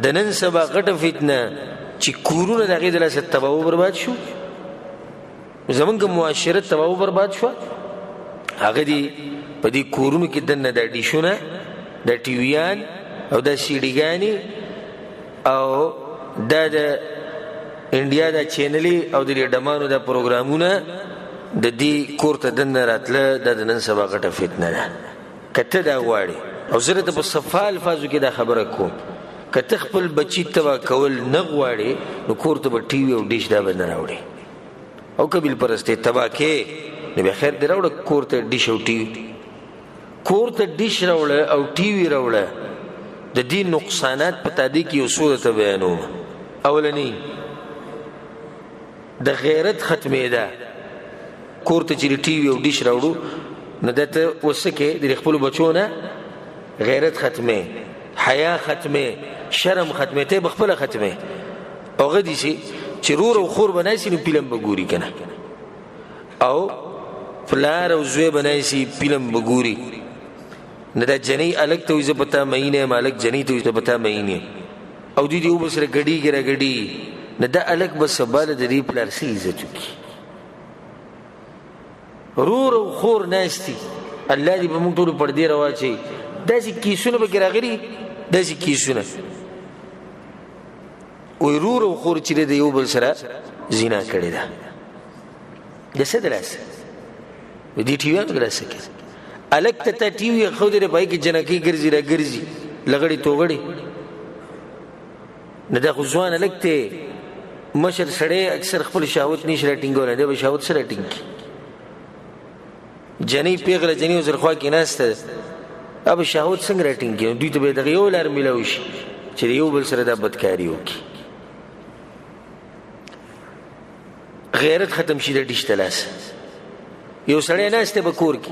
د نن سبا غټه فتنه چې کورونه د هغې د لاسه تباه و برباد شو، زمونږ معاشرت تباه و برباد شو. هغه دي په دې کورونو کې دننه دا ډیشونه، دا ټیویان او دا سیډیګانې او دا د انډیا دا چینلې او د ډمانو دا پروګرامونه د دې کور ته دننه راتله، دا د نن سبا غټه فتنه ده. که ته دا غواړې، او زه درته په صفا الفاظو کې دا خبره کوم، که ته خپل بچي تباه کول نه غواړې نو کور ته به ټي وي او ډیش دا به نه راوړې، او که بالپرستې تباه کې نو بیا خیر دې راوړه کور ته ډیش او ټي وي. کور ته ډیش راوړه او ټي وي راوړه، د دې نقصانات په تادی کې یو څو درته بیانوم. اولنی د غیرت ختمېده. کور ته چې ټي وي او ډیش راوړو نو دا ته اوس کې د خپلو بچو نه غیرت ختمې، حیا ختمې، شرم ختمې، ته به خپله ختمې. هغه داسې چې رور او خور به ناسي نو فلم به ګوري که نه، او پلار او زوی به ناسي فلم به ګوري. نه دا جنۍ الګ ته وي زه په تا مین یم، الګ جنۍ ته وي زه په تا مین یم، او دوی دې وبه سره ګډېږي را ګډېږي. نه دا الګ به سبا د دې پلار څه عزت وکړي. رور او خور ناستی، الله دې په موږ ټولو پردې راواچوي. داسې کیسونه به کې راغلي، داسې کیسونه وایي رور او خور چې د یو بل سره زنا کړې ده. د څه د لاسه دې ټیویانو د لاسه کې الګ ته تا ټي وي ښودې دی، په هغې کې جنکۍ ګرځي را ګرځي، لغړې توغړې. نه دا خو ځوان الګ دی، مشر سړی اکثر خپل شهوت نشي را ټینګولی، دی به شهوت څه را ټینګ کړي. جنۍ پیغله جنۍ ورسره خوا کې ناسته ده، اب شهوت څنګه را ټینګ کړي. دوی ته به دغه یو لار میلاو شي چې د یو بل سره دا بدکاري وکړي. غیرت ختم شي د ډیش ته لاسه. یو سړی ناست دی په کور کې،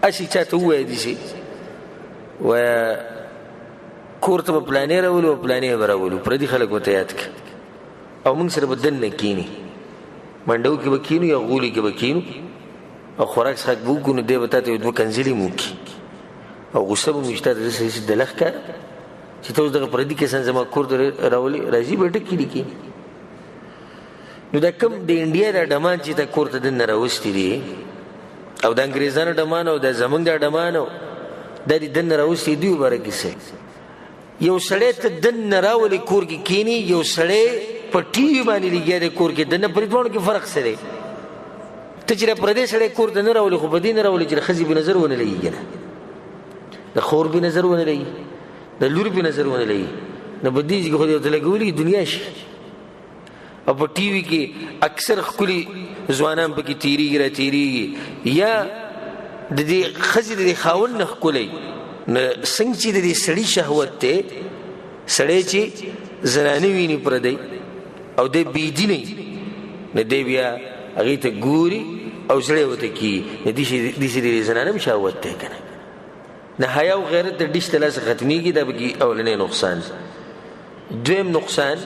هسې چا ته ووایه داسې وایه کور ته به پلانې راولو او پلانې به راولو، پردي خلک ورته یاد کړه، او موږ سره به دننه کښېني، منډو کې به کښېنو یا غولي کې به کښېنو، او خوراک څښاک به وکړو. نو دی به تا ته یو دوه کنځلې مو وکړي، او غصه به مو وي چې تا ته داسې د لښ کار چې ته اوس دغه پردي کسان زما کور ته راولې، راځي به ډک کړي کښېني. نو دا کوم د انډیا دا ډمان چې تا کور ته دننه راوستي دي، او د انګریزانو ډمان او د زمونږ دا ډمان دا دې دننه راوستي دوی باره کیسه. یو سړی ته دننه راولي کور کې کښېني، یو سړی په ټي وي باندې لګیا دی کور کې دننه، په دې دواړو کې فرق څه دی؟ ته چې پردی سړی کور ته نه راولي، خو په دې نه راولي چې د ښځې به نظر ونه لګي که نه، د خور به نظر ونه لګي، د لور به نظر ونه لګي. نه په دې چې خو دې ورته لګولي دنیا شي. او په ټي وي کې اکثر ښکلي ځوانان پکې تېرېږي را تېرېږي، یا د دې ښځې د دې خاوند نه ښکلی. نو څنګه چې د دې سړي شهوت دی، سړی چې زنانه ویني پردی او دی بېدینی، نو دی بیا هغې ته ګوري او زړی ورته کېږي. نو داسې د زنانه هم شهوت دی که نه. نه حیا او غیرت د ډیش ته لاسه ختمېږي، دا پکې اولنی نقصان. دویم نقصان،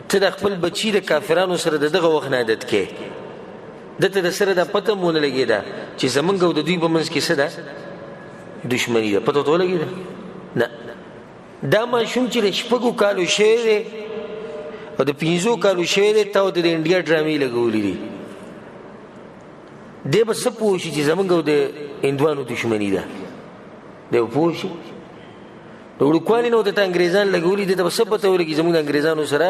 ته د خپل بچي د کافرانو سره د دغه وخت نه عادت کې، دته د سره دا پته مو نه لګېده چې زمونږ او د دوی په منځ کې څه ده، دشمني ده. پته ورته ولګېده؟ نه. دا ماشوم چې د 6 کالو شوی دی او د 5 کالو شوی دی، تا ورته د انډیا ډرامې لګولې دي، دی به څه پوه شي چې زمونږ او د هندوانو دشمني ده؟ دی به پوه شي؟ د وړوکوالي نه ورته انګریزان لګولي دي، ته به څه پته ولګي زمونږ د انګریزانو سره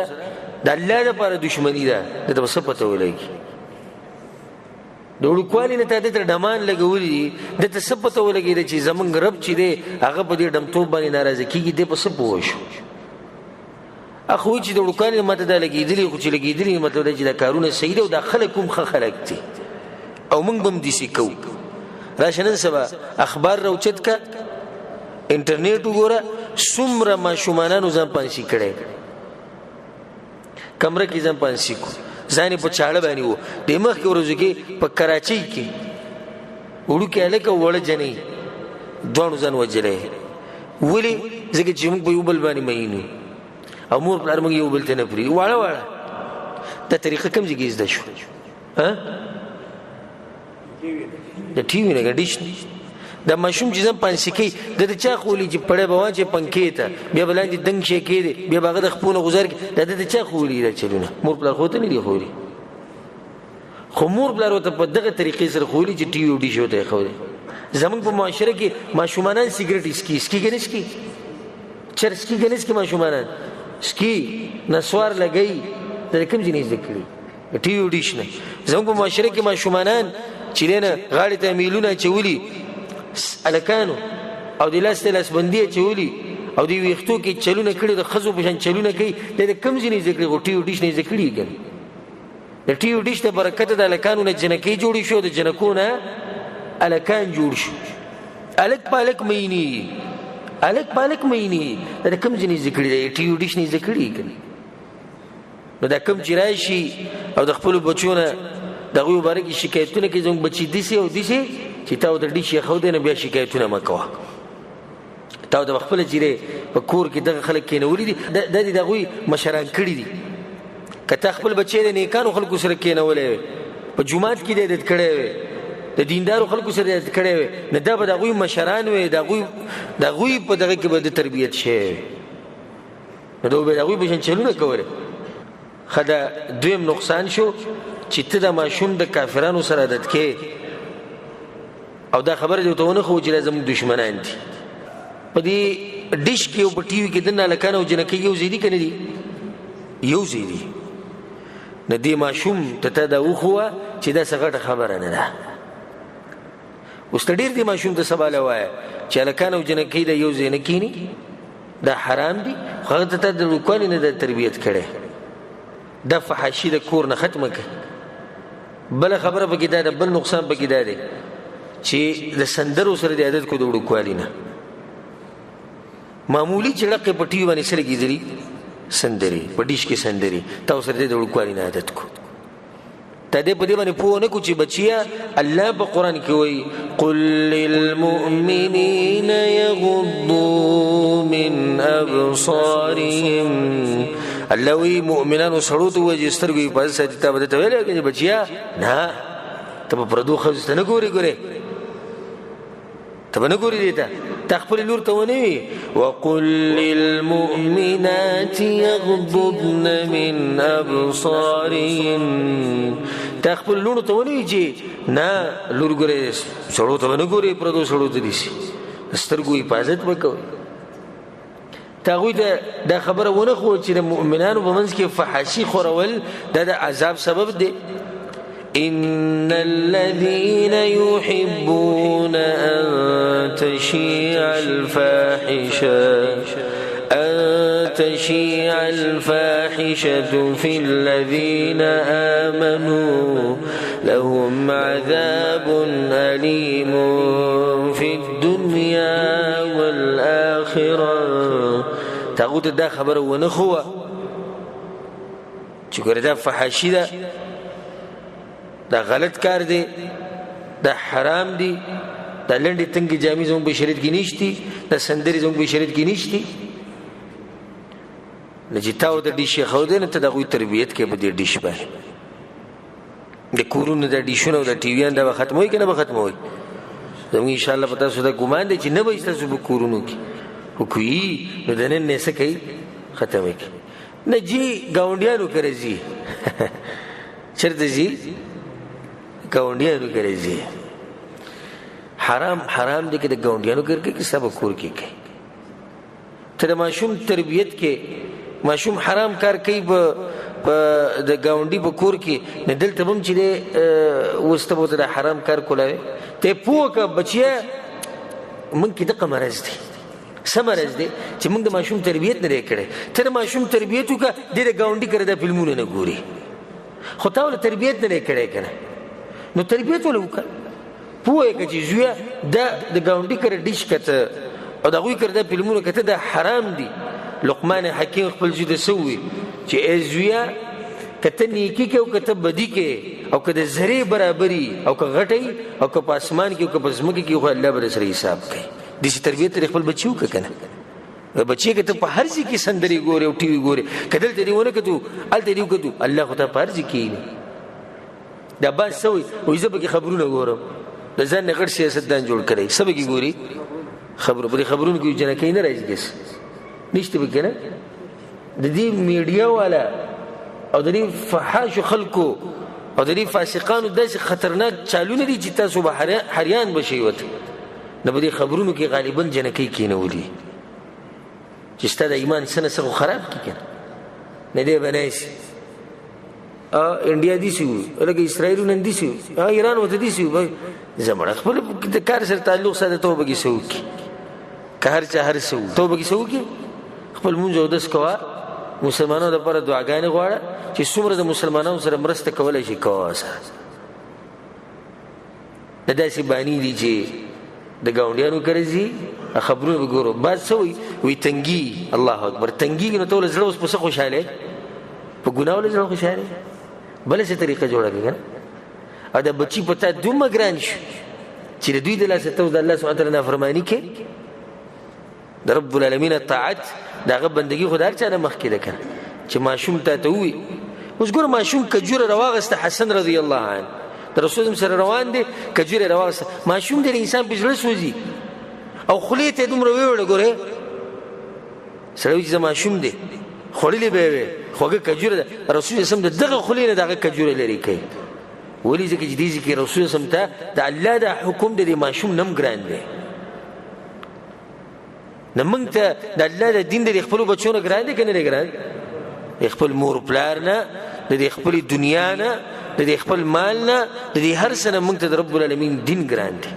د الله دپاره دشمني ده؟ ده ته به څه پته ولګي؟ د وړوکوالي نه تا دې ته ډمان لګولي دي، ده ته څه پته ولګېده چې زمونږ رب چې دی هغه په دې ډمتوب باندې ناراضه کېږي، دی په څه پوه شو؟ اخ وایي چې د وړوکوالي نه ماته دا لګېدلي، خو چې لګېدلي مطلب دی چې دا کارونه صحیح ده، او دا خلک کوم ښه خلک دي، او موږ به هم داسې کوو. راشه نن سبا اخبار راوچت که، انټرنیټ وګوره، څومره ماشومانانو ځان پانسي کړی، کمره کې ځان پانسي کو، ځان یې په چاړه باندې و. د مخکې ورځو کې په کراچۍ کې وړوکی هلک او وړه جنۍ دواړو ځان وجلی. ولې؟ ځکه چې موږ په یو بل باندې مین یو، او مور پلار موږ یو بل ته نه پرېږدي. واړه واړه دا طریقه کوم ځای کې زده شو؟ د ټي وي نه، ډیش دا ماشوم چې زم پانسی کوي د چا خولی چې پړې بواچې پنکې ته بیا بلاندې دنګ شي کېږي بیا باغ د خپونه گزار کی د چا خولی دا چلونه مور پلار خو ته نه دی خولی خو مور پلار ته په دغه طریقې سره خولی چې ټي وي ډي شو ته خولی زمونږ په معاشره کې ماشومان سیګریټ اسکی کنه اسکی چرسکی کنه اسکی ماشومان اسکی نسوار لګي د کوم جنې ذکرې ټي وي ډي شنه زمونږ په معاشره کې ماشومان چې نه غاړې ته میلونه چولی الکانو او د لاس لاس بندي چولی او دی ویختو کې چلونه کړي د خزو په شان چلونه کوي د کم ځینې ذکر غټي وډیش نه ذکرې کړي د ټي وډیش ته برکت د الکانو نه جنکی جوړی شو د جنکو نه الکان جوړ شو الک پالک مینی الک پالک مینی د کم ځینې ذکر دی ټي وډیش نه ذکرې کړي نو دا کم جرای شي او د خپل بچونه دغه مبارک شکایتونه کې زموږ بچی دي او دي چې تاسو د دې شي خو دې نه بیا شکایتونه مکوه تاسو د خپل جیره په کور کې دغه خلک کې نوري دي د دغه مشران کړی دي کته خپل بچی د نیکانو خلکو سره کې نه ولې په جمعات کې د کړي د دیندارو خلکو سره د کړي نه د دغه مشران وي دغه په دغه کې به د تربيت شي نو دغه به چلونه کوله خدا دویم نقصان شو چې ته د ماشوم د کافرانو سره عادت کې او دا خبره دی ته ونه خو چې لازم دشمنان دي په دې ډیش کې او په ټي وي کې دنه لکانو جنکې یو زیدي کنه دي یو زیدي ندی ماشوم ته دا وخوا چې دا څنګه خبره نه ده اوس ډیر دی ماشوم ته سوال وای چې لکانو جنکې دا یو زینه کینی دا حرام دي خو ته د رکوع نه د تربيت کړي د فحاشي د کور نه ختمه کړي بل خبره پکې دا بل نقصان پکې دا دی چې د سندرو سره د عادت کو د وړوکوالي نه معمولی چړقې په ټي وي باندې سره کیږي سندري په ډیش کې سندري تاسو سره د وړوکوالي نه عادت کو ته دې په دې باندې پوه نه کو چې بچیا الله په قران کې وایي قل للمؤمنين يغضوا من ابصارهم الله وی مؤمنانو سړو ته وایي سترګې په ځای ته بده ویل کې بچیا نه ته په پردو خو نه ګوري تبنه ګوري دیتا تخپل لور ته ونی وقل للمؤمنات يغضضن من ابصارهن تخپل لور ته ونی چې نه لور ګوري سړو ته نه ګوري پردو سړو ته دي سترګو حفاظت وکوي تاغوی دا خبره ونه خو چې د مؤمنانو په منځ کې فحاشي خورول د عذاب سبب دی إن الذين يحبون أن تشيع الفاحشة في الذين آمنوا لهم عذاب أليم في الدنيا والآخرة تاغوت دا خبر ونخوة شكرا دا فحاشي دا دا غلط کار دی دا حرام دی دا لنډي تنګ جامې زموږ په شریعت کې نشتی دا سندري زموږ په شریعت کې نشتی لجتاو د دې شیخ خو دې ته د غوي تربيت کې به دې ډیش باندې د کورونو د ډیشونو د ټي ویان دا ختموي کنه به ختموي زموږ ان شاء الله پتا سو دا ګمان دي چې نه به تاسو په کورونو کې خو کوي نو دنه نه سکی ختمي نه جی گاونډیانو کرے جی چرته جی گاونډیانو کرے جی حرام دي کې د گاونډیانو کرے کې سبا کور کې کوي ته ماشوم تربيت کې ماشوم حرام کار کوي په د گاونډي په کور کې نه دلته هم چې وسته بوته د حرام کار کولای ته پوکه بچیا من کې د قمرز دي سمرز دي چې موږ د ماشوم تربيت نه کړي ته ماشوم تربيت وکړه د گاونډي کړه د فلمونه نه ګوري خو تا ول تربيت نه کړي کنه نو تربيت ولوکه پوهه چې زویا د گاونډي کړه ډیش کته او دا غوي کړه د فلمونو کته د حرام دي لقمان حکیم خپل جده سوي چې ازویا کته نیکی کې او کته بدی کې او کده زری برابرۍ او که غټي او که پاسمان کې او که پزمکه کې خو الله بر سره حساب کوي د دې تربيت خپل بچیو کنه بچی کې ته په هر ځای کې سندري ګوري او ټي وي ګوري کدل ته دیونه کتو ال ته دیو کتو الله خو ته په هر ځای کې دا بس سوي او زه به خبرونه ګورم د ځان نه غټ سیاستدان جوړ کړی سبا کې ګوري خبرونو کې جنکۍ نه راځي کس نشته به کنه د دې میډیا والا او د دې فحاش خلکو او د دې فاسقانو داسې خطرناک چالونه دي چې تاسو به حریان بشئ وته نه به دې خبرونو کې غالبا جنکۍ کېنولي چې ستا د ایمان څه نه څه خو خراب کړي که نه دی به نایسي انډیا داسې وو لکه اسرائیلونه هم داسې وو ایران ورته داسې وو زه مړه خپل د کار سره تعلق ساته ته به کې څه وکړي که هر چا هر څه وو ته به کې څه وکړي خپل مونځ اودس کوه مسلمانانو دپاره دعاګانې غواړه چې څومره د مسلمانانو سره مرسته کولی شي کوه سره د داسې باني دي چې د ګاونډیانو کره ځي خبرونه به ګورو بعد څه وایي تنګي الله اکبر تنګېږي نو ته ولې زړه اوس په څه خوشحاله په ګناه ولې زړه خوشحاله بله څه طریقه جوړه کړې که نه او د بچي په تا دومره ګران شو چې د دوی د لاسه ته د الله سبحانه تعالی نافرماني کې د رب العالمین طاعت د هغه بندګي خو د هر چا نه مخکې ده که چې ماشوم تا ته ووي اوس ګوره ماشوم کجوره راواغسته حسن رضی الله عنه د رسول سره روان دی کجوره راواغسته ماشوم د انسان په زړه سوځي او خولې ته دومره ویوړه ګورې سړی وایي چې زه ماشوم دی خوړلې به یې وې خوږه کجوره ده رسول اسلم د دغه خولې نه د هغه کجوره لرې کوي ولې ځکه چې دې ځای کې رسول اسلم ته د الله دا حکم د دې ماشوم نه هم ګران دی نه موږ ته د الله د دین د خپلو بچو نه ګران دی که نه دی ګران د خپل مور پلار نه د دې خپلې دنیا نه د دې خپل مال نه د دې هر څه نه موږ ته د رب العالمین دین ګران دی